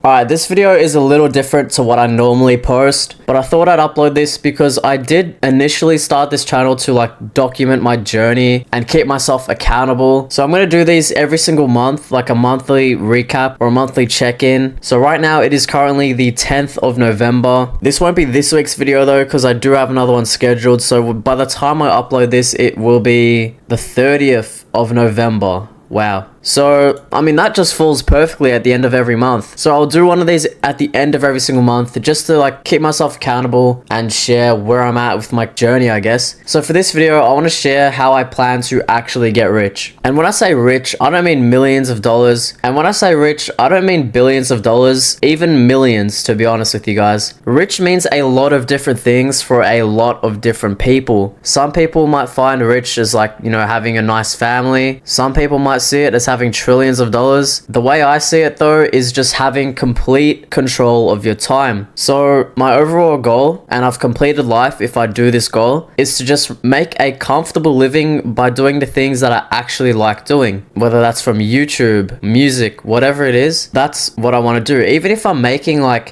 Alright, this video is a little different to what I normally post, but I thought I'd upload this because I did initially start this channel to like document my journey and keep myself accountable. So I'm going to do these every single month, like a monthly recap or a monthly check-in. So right now it is currently the 10th of November. This won't be this week's video though, because I do have another one scheduled. So by the time I upload this, it will be the 30th of November. Wow. So, I mean, that just falls perfectly at the end of every month. So I'll do one of these at the end of every single month just to like keep myself accountable and share where I'm at with my journey, I guess. So for this video, I want to share how I plan to actually get rich. And when I say rich, I don't mean millions of dollars. And when I say rich, I don't mean billions of dollars, even millions, to be honest with you guys. Rich means a lot of different things for a lot of different people. Some people might find rich as like, you know, having a nice family. Some people might see it as having trillions of dollars. The way I see it though is just having complete control of your time. So my overall goal, and I've completed life if I do this goal, is to just make a comfortable living by doing the things that I actually like doing. Whether that's from YouTube, music, whatever it is, that's what I want to do. Even if I make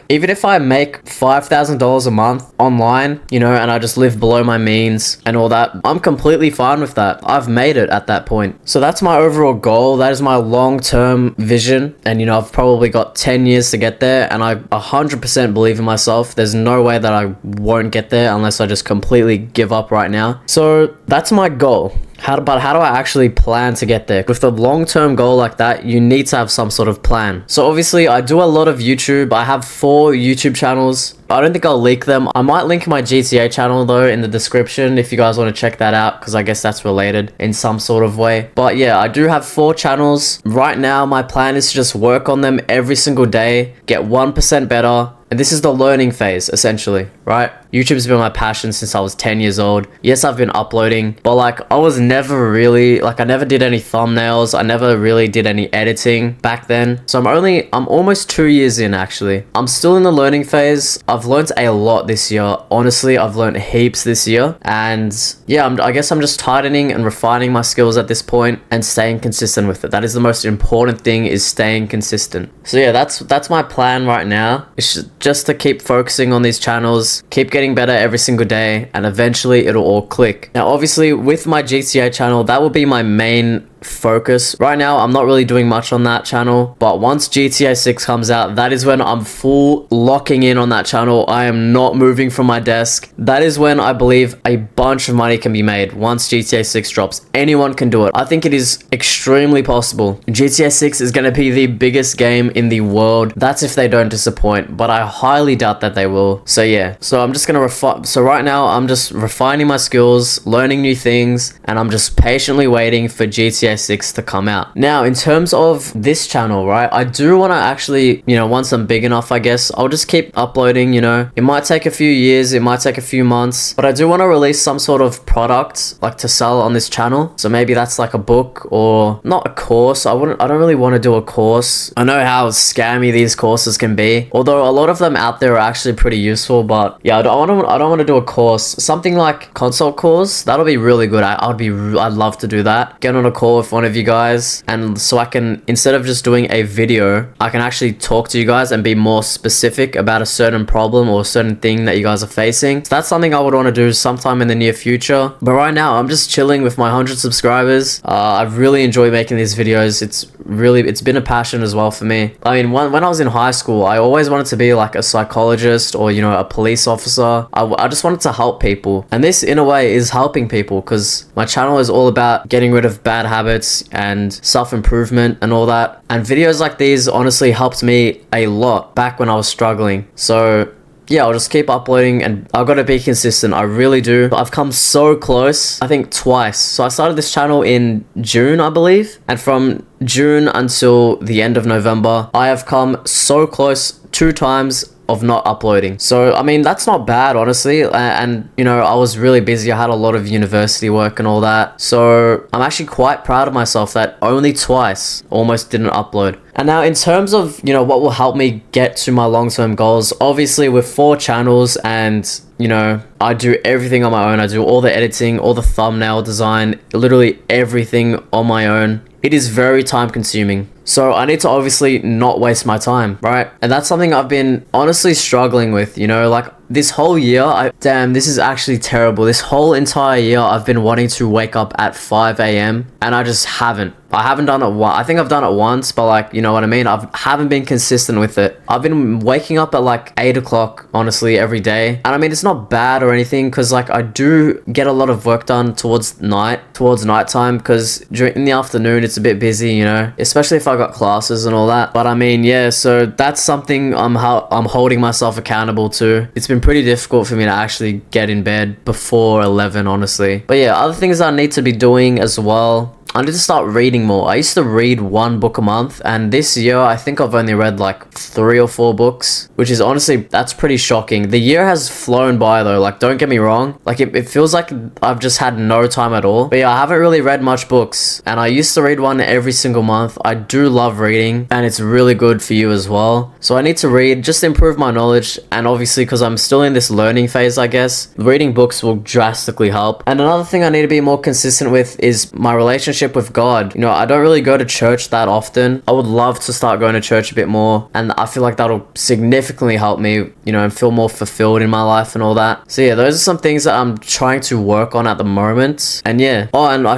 $5,000 a month online, you know, and I just live below my means and all that, I'm completely fine with that. I've made it at that point. So that's my overall goal. That is my long-term vision, and you know, I've probably got 10 years to get there, and I 100% believe in myself. There's no way that I won't get there unless I just completely give up right now. So that's my goal. But how do I actually plan to get there? With a long-term goal like that, you need to have some sort of plan. So obviously I do a lot of YouTube. I have 4 YouTube channels. I don't think I'll leak them. I might link my GTA channel though in the description if you guys want to check that out, because I guess that's related in some sort of way. But yeah, I do have 4 channels. Right now my plan is to just work on them every single day, get 1% better. And this is the learning phase, essentially, right? YouTube's been my passion since I was 10 years old. Yes, I've been uploading, but like I was never really, like I never did any thumbnails. I never really did any editing back then. So I'm almost 2 years in actually. I'm still in the learning phase. I've learned a lot this year. Honestly, I've learned heaps this year. And yeah, I guess I'm just tightening and refining my skills at this point and staying consistent with it. That is the most important thing, is staying consistent. So yeah, that's my plan right now. It's just to keep focusing on these channels, keep getting better every single day, and eventually it'll all click. Now obviously with my GTA channel, that will be my main focus. Right now I'm not really doing much on that channel, but once GTA 6 comes out, that is when I'm full locking in on that channel. I am not moving from my desk. That is when I believe a bunch of money can be made. Once GTA 6 drops, anyone can do it. I think it is extremely possible. GTA 6 is going to be the biggest game in the world. That's if they don't disappoint, but I highly doubt that they will. So yeah, so I'm just going to refine. So right now I'm just refining my skills, learning new things, and I'm just patiently waiting for GTA 6 to come out. Now in terms of this channel, right, I do want to actually, you know, once I'm big enough, I guess I'll just keep uploading. You know, it might take a few years, it might take a few months, but I do want to release some sort of product like to sell on this channel. So maybe that's like a book, or not a course. I don't really want to do a course. I know how scammy these courses can be, although a lot of them out there are actually pretty useful. But yeah, I don't want to do a course. Something like consult course, that'll be really good. I'd love to do that. Get on a call with one of you guys, and so I can, instead of just doing a video, I can actually talk to you guys and be more specific about a certain problem or a certain thing that you guys are facing. So that's something I would want to do sometime in the near future. But right now I'm just chilling with my 100 subscribers. I really enjoy making these videos. It's been a passion as well for me. I mean, when I was in high school, I always wanted to be like a psychologist or, you know, a police officer. I just wanted to help people, and this in a way is helping people, because my channel is all about getting rid of bad habits and self-improvement and all that. And videos like these honestly helped me a lot back when I was struggling. So yeah, I'll just keep uploading, and I've got to be consistent. I really do. I've come so close, I think twice. So I started this channel in June, I believe. And from June until the end of November, I have come so close 2 times of not uploading. So I mean, that's not bad, honestly. And you know, I was really busy. I had a lot of university work and all that. So I'm actually quite proud of myself that only twice almost didn't upload. And now in terms of, you know, what will help me get to my long-term goals, obviously with 4 channels, and you know, I do everything on my own. I do all the editing, all the thumbnail design, literally everything on my own. It is very time consuming. So I need to obviously not waste my time, right? And that's something I've been honestly struggling with, you know, like this whole year, damn, this is actually terrible. This whole entire year, I've been wanting to wake up at 5 a.m. and I just haven't. I haven't done it I think I've done it once, but like, you know what I mean? I haven't been consistent with it. I've been waking up at like 8 o'clock, honestly, every day. And I mean, it's not bad or anything because like I do get a lot of work done towards nighttime because in the afternoon, it's a bit busy, you know, especially if I got classes and all that. But I mean, yeah, so that's something I'm holding myself accountable to. It's been pretty difficult for me to actually get in bed before 11, honestly. But yeah, other things I need to be doing as well. I need to start reading more. I used to read 1 book a month, and this year I think I've only read like 3 or 4 books, which is honestly, that's pretty shocking. The year has flown by though, like don't get me wrong, like it feels like I've just had no time at all. But yeah, I haven't really read much books, and I used to read one every single month. I do love reading, and it's really good for you as well. So I need to read, just to improve my knowledge, and obviously because I'm still in this learning phase, I guess, reading books will drastically help. And another thing I need to be more consistent with is my relationship with God. You know, I don't really go to church that often. I would love to start going to church a bit more, and I feel like that'll significantly help me, you know, and feel more fulfilled in my life and all that. So yeah, those are some things that I'm trying to work on at the moment. And yeah, oh, and I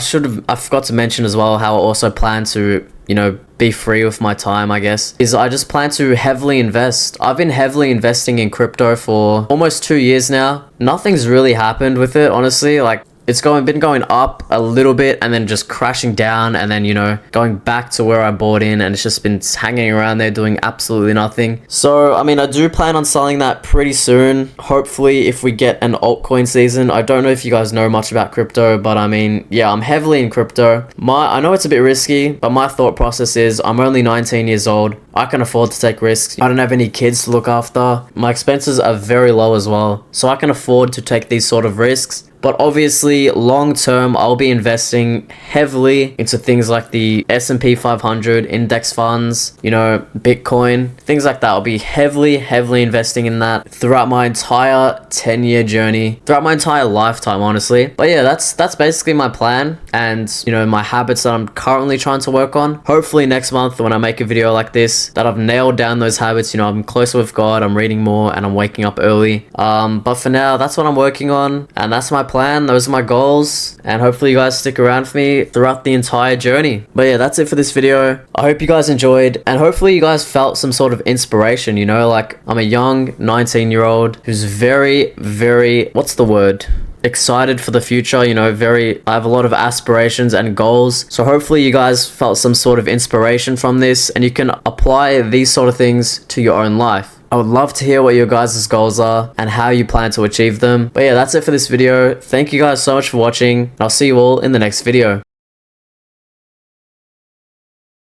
forgot to mention as well how I also plan to, you know, be free with my time, I guess, is I just plan to heavily invest. I've been heavily investing in crypto for almost 2 years now. Nothing's really happened with it, honestly. Like, it's been going up a little bit and then just crashing down and then, you know, going back to where I bought in, and it's just been hanging around there doing absolutely nothing. So, I mean, I do plan on selling that pretty soon. Hopefully, if we get an altcoin season. I don't know if you guys know much about crypto, but I mean, yeah, I'm heavily in crypto. I know it's a bit risky, but my thought process is I'm only 19 years old. I can afford to take risks. I don't have any kids to look after. My expenses are very low as well, so I can afford to take these sort of risks. But obviously, long term, I'll be investing heavily into things like the S&P 500, index funds, you know, Bitcoin, things like that. I'll be heavily investing in that throughout my entire 10-year journey, throughout my entire lifetime, honestly. But yeah, that's basically my plan and, you know, my habits that I'm currently trying to work on. Hopefully next month when I make a video like this, that I've nailed down those habits. You know, I'm closer with God, I'm reading more, and I'm waking up early. But for now, that's what I'm working on, and that's my plan. Those are my goals, and hopefully you guys stick around for me throughout the entire journey. But yeah, that's it for this video. I hope you guys enjoyed, and hopefully you guys felt some sort of inspiration. You know, like, I'm a young 19-year-old who's very, what's the word? Excited for the future, you know, I have a lot of aspirations and goals. So hopefully you guys felt some sort of inspiration from this, and you can apply these sort of things to your own life. I would love to hear what your guys' goals are and how you plan to achieve them. But yeah, that's it for this video. Thank you guys so much for watching, and I'll see you all in the next video.